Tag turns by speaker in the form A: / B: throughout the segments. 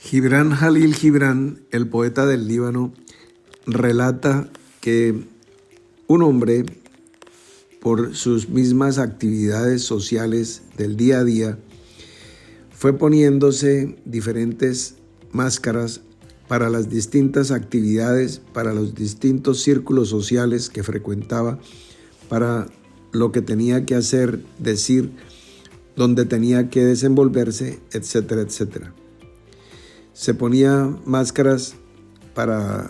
A: Gibran Jalil Gibran, el poeta del Líbano, relata que un hombre, por sus mismas actividades sociales del día a día, fue poniéndose diferentes máscaras para las distintas actividades, para los distintos círculos sociales que frecuentaba, para lo que tenía que hacer, decir, donde tenía que desenvolverse, etcétera, etcétera. Se ponía máscaras para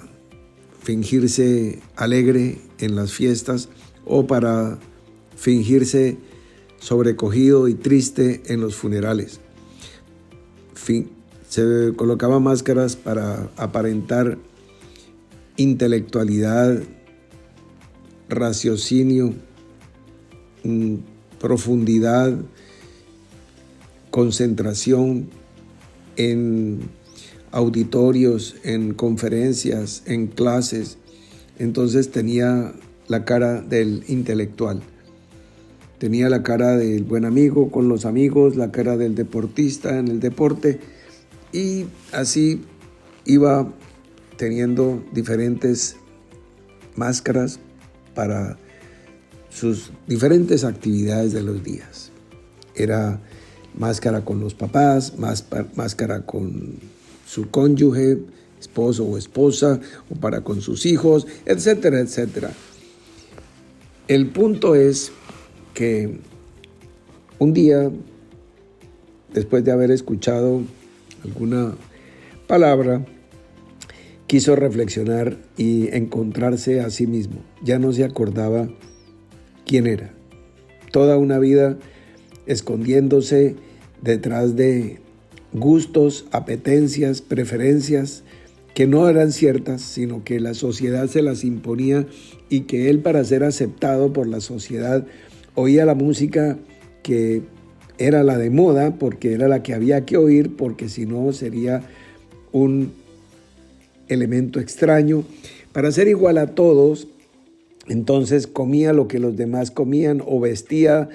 A: fingirse alegre en las fiestas o para fingirse sobrecogido y triste en los funerales. Se colocaba máscaras para aparentar intelectualidad, raciocinio, profundidad, concentración en auditorios, en conferencias, en clases. Entonces tenía la cara del intelectual, tenía la cara del buen amigo con los amigos, la cara del deportista en el deporte, y así iba teniendo diferentes máscaras para sus diferentes actividades de los días. Era máscara con los papás, máscara con su cónyuge, esposo o esposa, o para con sus hijos, etcétera, etcétera. El punto es que un día, después de haber escuchado alguna palabra, quiso reflexionar y encontrarse a sí mismo. Ya no se acordaba quién era. Toda una vida escondiéndose detrás de gustos, apetencias, preferencias que no eran ciertas, sino que la sociedad se las imponía, y que él, para ser aceptado por la sociedad, oía la música que era la de moda, porque era la que había que oír, porque si no sería un elemento extraño. Para ser igual a todos, entonces comía lo que los demás comían, o vestía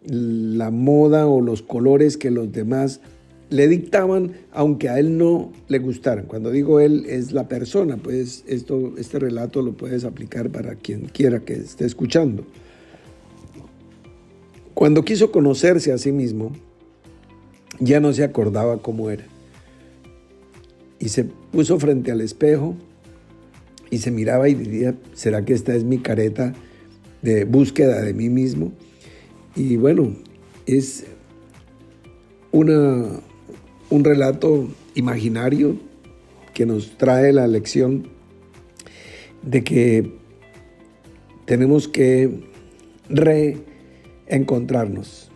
A: la moda o los colores que los demás le dictaban, aunque a él no le gustaran. Cuando digo él, es la persona, pues este relato lo puedes aplicar para quien quiera que esté escuchando. Cuando quiso conocerse a sí mismo, ya no se acordaba cómo era. Y se puso frente al espejo y se miraba y diría: ¿será que esta es mi careta de búsqueda de mí mismo? Y bueno, es un relato imaginario que nos trae la lección de que tenemos que reencontrarnos,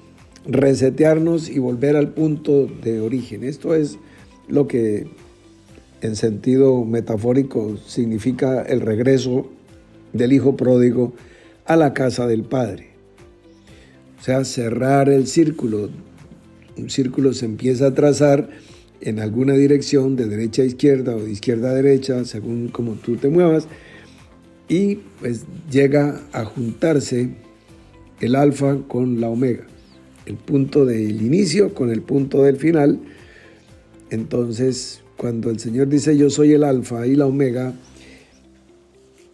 A: resetearnos y volver al punto de origen. Esto es lo que en sentido metafórico significa el regreso del hijo pródigo a la casa del padre. O sea, cerrar el círculo. Un círculo se empieza a trazar en alguna dirección, de derecha a izquierda o de izquierda a derecha, según como tú te muevas, y pues llega a juntarse el alfa con la omega, el punto del inicio con el punto del final. Entonces, cuando el Señor dice: yo soy el alfa y la omega,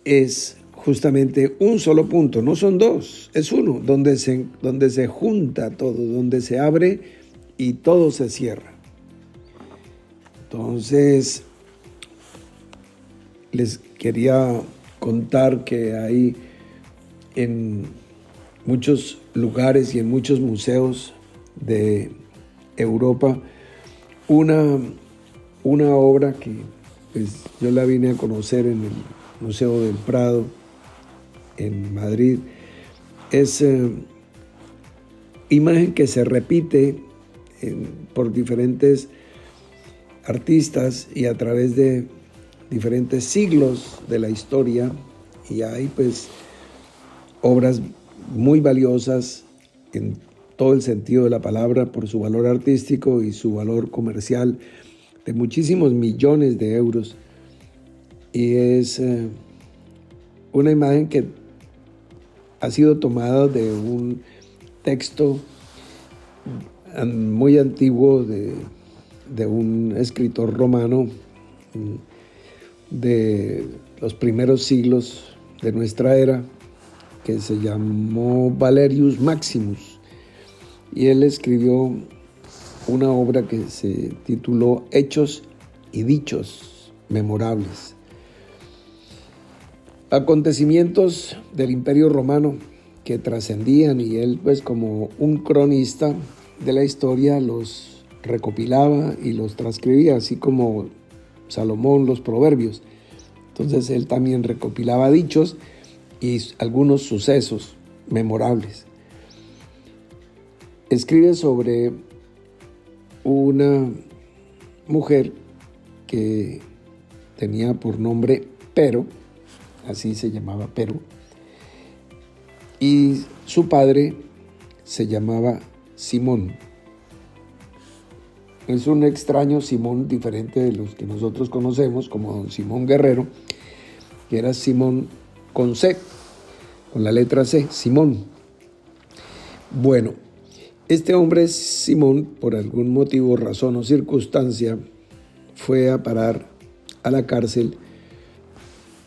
A: es justamente un solo punto, no son dos, es uno, donde se junta todo, donde se abre y todo se cierra. Entonces, les quería contar que hay en muchos lugares y en muchos museos de Europa una obra que pues, yo la vine a conocer en el Museo del Prado en Madrid. Es imagen que se repite por diferentes artistas y a través de diferentes siglos de la historia, y hay pues obras muy valiosas en todo el sentido de la palabra, por su valor artístico y su valor comercial, de muchísimos millones de euros. Y es una imagen que ha sido tomada de un texto muy antiguo de un escritor romano de los primeros siglos de nuestra era, que se llamó Valerius Maximus, y él escribió una obra que se tituló Hechos y Dichos Memorables. Acontecimientos del Imperio Romano que trascendían, y él, pues, como un cronista de la historia, los recopilaba y los transcribía, así como Salomón los proverbios. Entonces él también recopilaba dichos y algunos sucesos memorables. Escribe sobre una mujer que tenía por nombre Pero, así se llamaba Pero, y su padre se llamaba Simón. Es un extraño Simón, diferente de los que nosotros conocemos, como don Simón Guerrero, que era Simón con C, con la letra C, Simón. Bueno, este hombre Simón, por algún motivo, razón o circunstancia, fue a parar a la cárcel,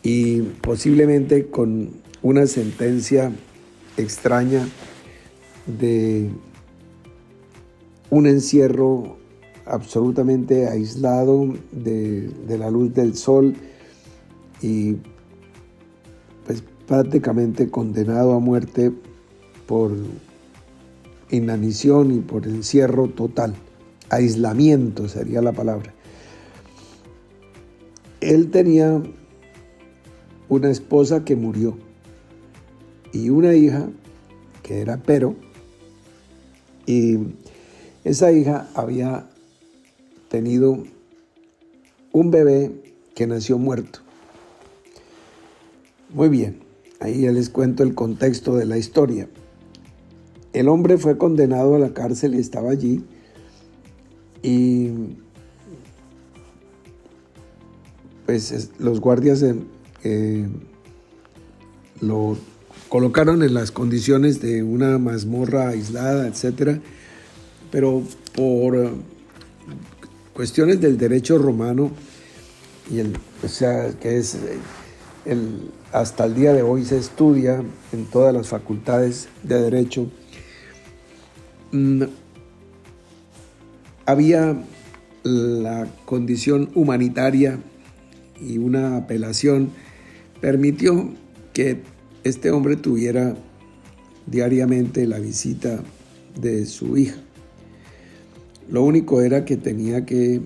A: y posiblemente con una sentencia extraña de un encierro absolutamente aislado de la luz del sol, y pues prácticamente condenado a muerte por inanición y por encierro total. Aislamiento sería la palabra. Él tenía una esposa que murió y una hija que era Pero, y esa hija había tenido un bebé que nació muerto. Muy bien, ahí ya les cuento el contexto de la historia. El hombre fue condenado a la cárcel y estaba allí, y pues los guardias lo colocaron en las condiciones de una mazmorra aislada, etcétera, pero por cuestiones del derecho romano, y que es hasta el día de hoy se estudia en todas las facultades de derecho, había la condición humanitaria, y una apelación permitió que este hombre tuviera diariamente la visita de su hija. Lo único era que tenía que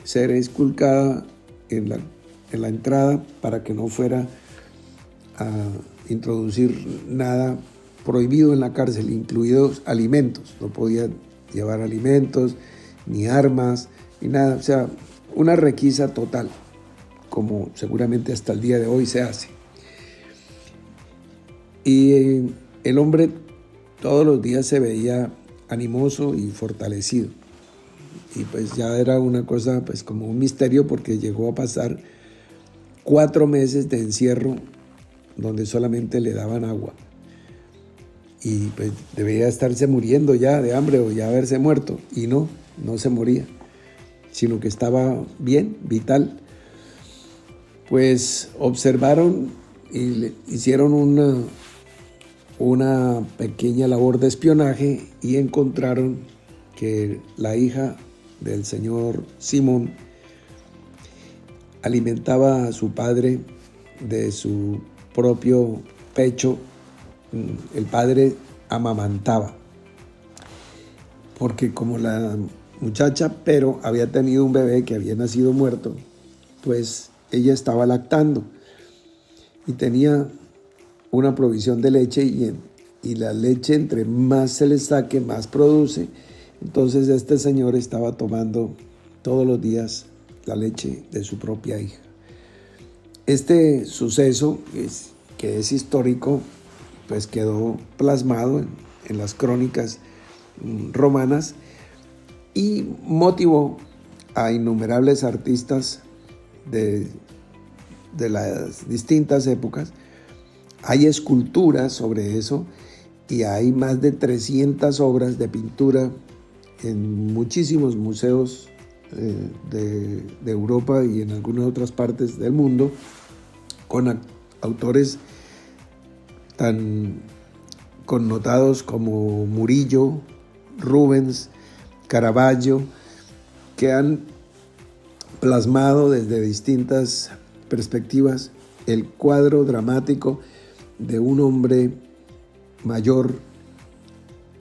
A: ser esculcada en la entrada para que no fuera a introducir nada prohibido en la cárcel, incluidos alimentos. No podía llevar alimentos, ni armas, ni nada. O sea, una requisa total, como seguramente hasta el día de hoy se hace. Y el hombre todos los días se veía animoso y fortalecido. Y pues ya era una cosa, pues, como un misterio, porque llegó a pasar 4 meses de encierro donde solamente le daban agua. Y pues debería estarse muriendo ya de hambre o ya haberse muerto. Y no se moría, sino que estaba bien, vital. Pues observaron y le hicieron una pequeña labor de espionaje, y encontraron que la hija del señor Simón alimentaba a su padre de su propio pecho. El padre amamantaba, porque como la muchacha Pero había tenido un bebé que había nacido muerto, pues ella estaba lactando y tenía una provisión de leche, y la leche, entre más se le saque, más produce. Entonces este señor estaba tomando todos los días la leche de su propia hija. Este suceso, que es histórico, pues quedó plasmado en las crónicas romanas, y motivó a innumerables artistas de las distintas épocas. Hay esculturas sobre eso, y hay más de 300 obras de pintura en muchísimos museos de Europa y en algunas otras partes del mundo, con autores tan connotados como Murillo, Rubens, Caravaggio, que han plasmado desde distintas perspectivas el cuadro dramático de un hombre mayor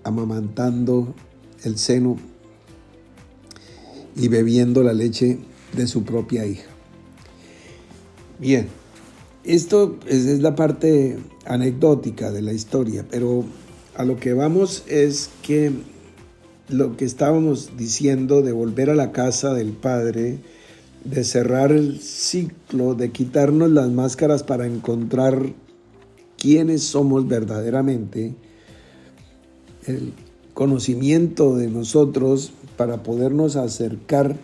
A: amamantando el seno y bebiendo la leche de su propia hija. Bien, esto es la parte anecdótica de la historia, pero a lo que vamos es que lo que estábamos diciendo de volver a la casa del Padre, de cerrar el ciclo, de quitarnos las máscaras para encontrar quiénes somos verdaderamente, el conocimiento de nosotros para podernos acercar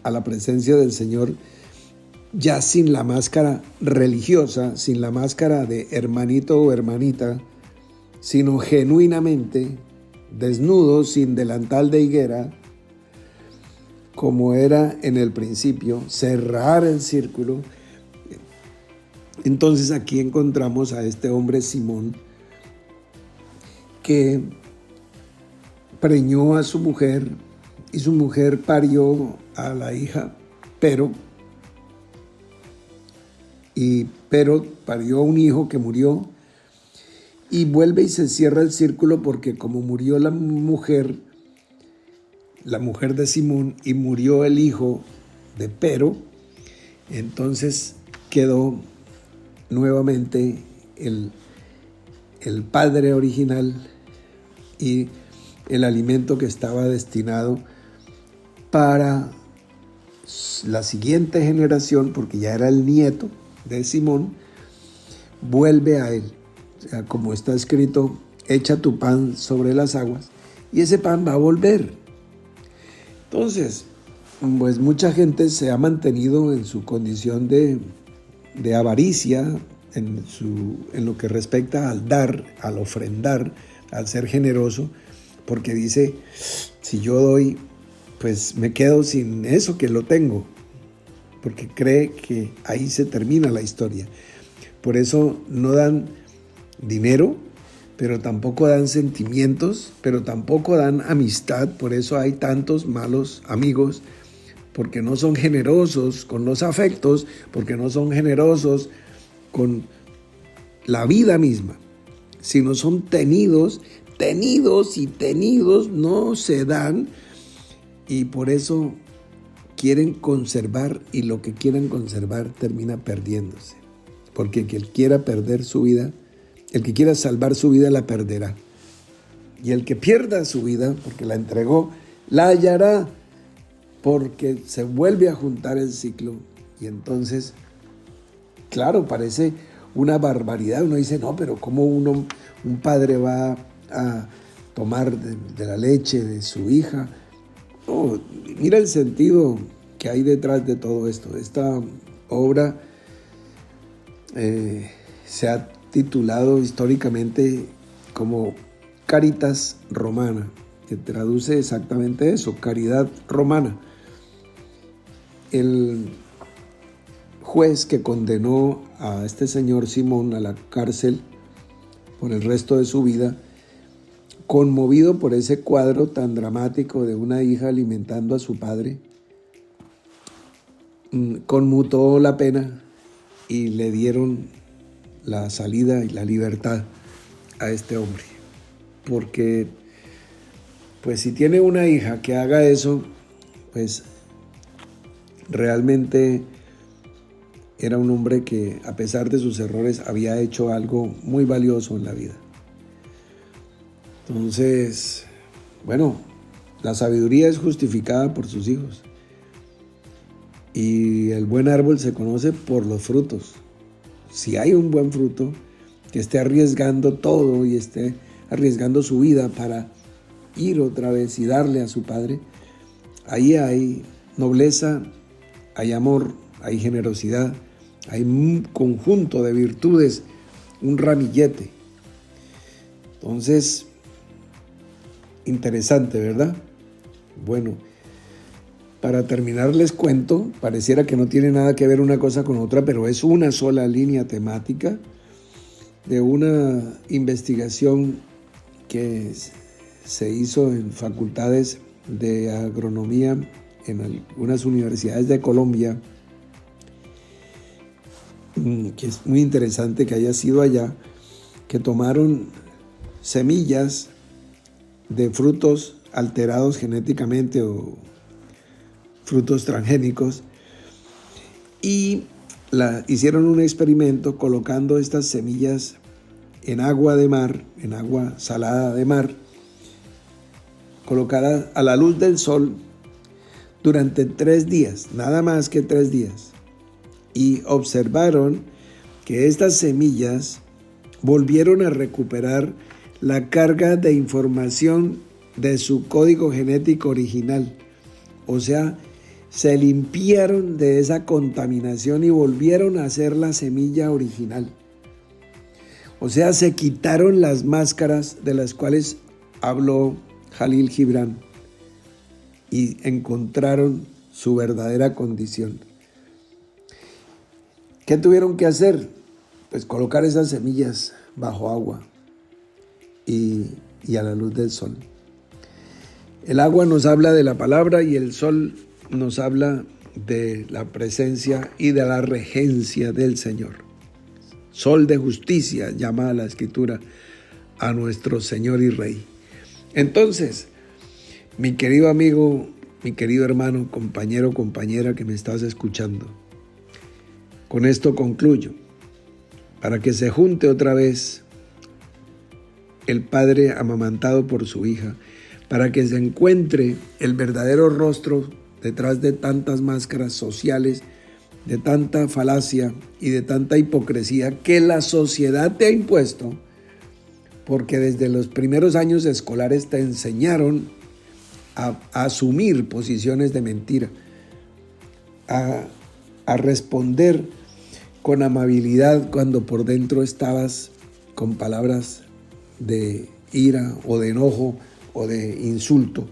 A: a la presencia del Señor ya sin la máscara religiosa, sin la máscara de hermanito o hermanita, sino genuinamente desnudos, sin delantal de higuera, como era en el principio, cerrar el círculo. Entonces aquí encontramos a este hombre Simón que preñó a su mujer y su mujer parió a la hija, pero parió un hijo que murió y vuelve y se cierra el círculo porque como murió la mujer de Simón y murió el hijo de Pero, entonces quedó nuevamente el padre original y el alimento que estaba destinado para la siguiente generación, porque ya era el nieto de Simón, vuelve a él. O sea, como está escrito, echa tu pan sobre las aguas y ese pan va a volver. Entonces, pues mucha gente se ha mantenido en su condición de avaricia, en lo que respecta al dar, al ofrendar, al ser generoso, porque dice, si yo doy, pues me quedo sin eso que lo tengo, porque cree que ahí se termina la historia. Por eso no dan dinero, pero tampoco dan sentimientos, pero tampoco dan amistad. Por eso hay tantos malos amigos, porque no son generosos con los afectos, porque no son generosos con la vida misma, sino son tenidos, no se dan, y por eso quieren conservar, y lo que quieran conservar termina perdiéndose, porque el que quiera perder su vida, el que quiera salvar su vida la perderá, y el que pierda su vida porque la entregó, la hallará, porque se vuelve a juntar el ciclo. Y entonces, claro, parece una barbaridad. Uno dice, no, pero ¿cómo un padre va a tomar de la leche de su hija? No, mira el sentido que hay detrás de todo esto. Esta obra se ha titulado históricamente como Caritas Romana, que traduce exactamente eso, caridad romana. El juez que condenó a este señor Simón a la cárcel por el resto de su vida, conmovido por ese cuadro tan dramático de una hija alimentando a su padre, conmutó la pena y le dieron la salida y la libertad a este hombre. Porque, pues si tiene una hija que haga eso, pues realmente era un hombre que, a pesar de sus errores, había hecho algo muy valioso en la vida. Entonces, bueno, la sabiduría es justificada por sus hijos. Y el buen árbol se conoce por los frutos. Si hay un buen fruto que esté arriesgando todo y esté arriesgando su vida para ir otra vez y darle a su padre, ahí hay nobleza, hay amor, hay generosidad, hay un conjunto de virtudes, un ramillete. Entonces, interesante, ¿verdad? Bueno, para terminar les cuento, pareciera que no tiene nada que ver una cosa con otra, pero es una sola línea temática de una investigación que se hizo en facultades de agronomía en algunas universidades de Colombia, que es muy interesante que haya sido allá, que tomaron semillas de frutos alterados genéticamente o frutos transgénicos y hicieron un experimento colocando estas semillas en agua de mar, en agua salada de mar, colocadas a la luz del sol durante 3 días, nada más que 3 días. Y observaron que estas semillas volvieron a recuperar la carga de información de su código genético original. O sea, se limpiaron de esa contaminación y volvieron a ser la semilla original. O sea, se quitaron las máscaras de las cuales habló Jalil Gibran y encontraron su verdadera condición. ¿Qué tuvieron que hacer? Pues colocar esas semillas bajo agua y a la luz del sol. El agua nos habla de la palabra y el sol nos habla de la presencia y de la regencia del Señor. Sol de justicia, llama a la Escritura a nuestro Señor y Rey. Entonces, mi querido amigo, mi querido hermano, compañero, compañera que me estás escuchando, con esto concluyo, para que se junte otra vez el padre amamantado por su hija, para que se encuentre el verdadero rostro detrás de tantas máscaras sociales, de tanta falacia y de tanta hipocresía que la sociedad te ha impuesto, porque desde los primeros años escolares te enseñaron a asumir posiciones de mentira, a responder con amabilidad cuando por dentro estabas con palabras de ira o de enojo o de insulto,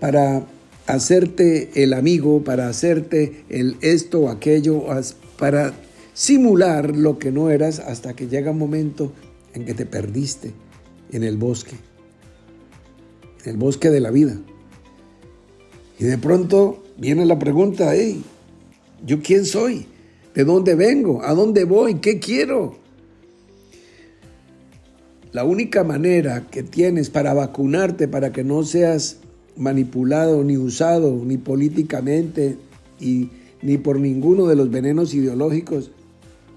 A: para hacerte el amigo, para hacerte el esto o aquello, para simular lo que no eras, hasta que llega un momento en que te perdiste en el bosque de la vida. Y de pronto viene la pregunta, hey, ¿yo quién soy? ¿De dónde vengo? ¿A dónde voy? ¿Qué quiero? La única manera que tienes para vacunarte, para que no seas manipulado, ni usado, ni políticamente, y ni por ninguno de los venenos ideológicos,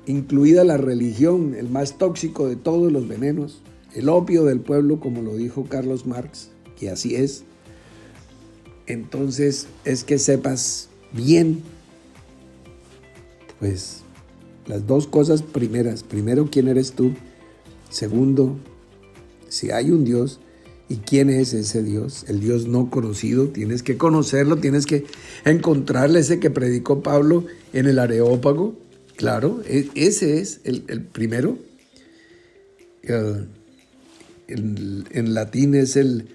A: incluida la religión, el más tóxico de todos los venenos, el opio del pueblo, como lo dijo Carlos Marx, que así es. Entonces es que sepas bien, pues, las dos cosas primeras. Primero, ¿quién eres tú? Segundo, si hay un Dios, ¿y quién es ese Dios? El Dios no conocido. Tienes que conocerlo, tienes que encontrarle, ese que predicó Pablo en el Areópago. Claro, ese es el primero. En latín es el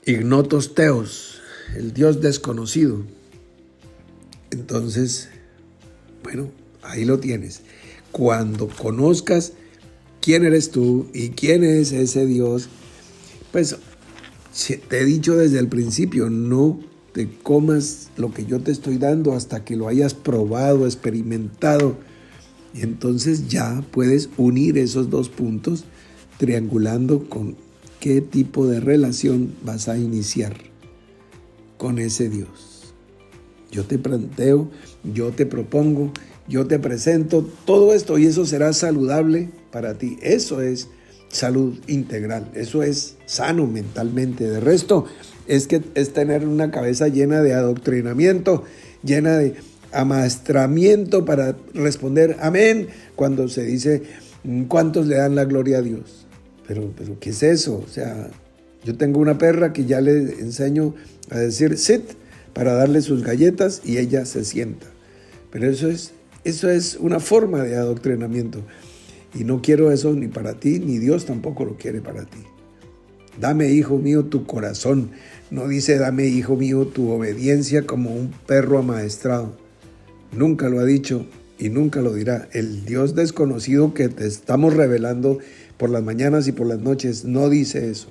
A: ignotos theos, el Dios desconocido. Entonces, bueno, ahí lo tienes. Cuando conozcas quién eres tú y quién es ese Dios, pues te he dicho desde el principio, no te comas lo que yo te estoy dando hasta que lo hayas probado, experimentado. Y entonces ya puedes unir esos dos puntos triangulando con qué tipo de relación vas a iniciar con ese Dios. Yo te planteo, yo te propongo, yo te presento todo esto y eso será saludable para ti. Eso es salud integral, eso es sano mentalmente. De resto, es tener una cabeza llena de adoctrinamiento, llena de amaestramiento para responder amén cuando se dice cuántos le dan la gloria a Dios. Pero ¿qué es eso? O sea, yo tengo una perra que ya le enseño a decir sit para darle sus galletas y ella se sienta. Pero eso es una forma de adoctrinamiento. Y no quiero eso ni para ti, ni Dios tampoco lo quiere para ti. Dame, hijo mío, tu corazón. No dice, dame, hijo mío, tu obediencia como un perro amaestrado. Nunca lo ha dicho y nunca lo dirá. El Dios desconocido que te estamos revelando por las mañanas y por las noches no dice eso.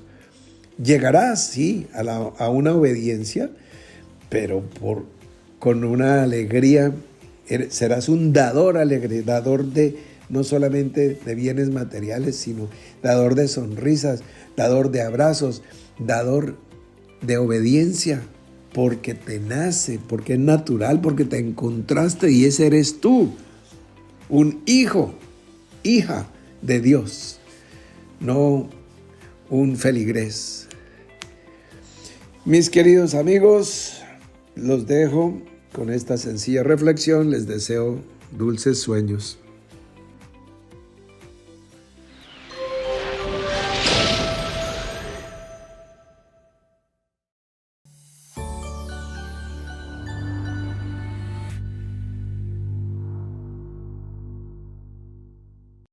A: Llegarás, sí, a una obediencia, pero con una alegría. Serás un dador alegre, dador de no solamente de bienes materiales, sino dador de sonrisas, dador de abrazos, dador de obediencia, porque te nace, porque es natural, porque te encontraste y ese eres tú, un hijo, hija de Dios, no un feligrés. Mis queridos amigos, los dejo con esta sencilla reflexión. Les deseo dulces sueños.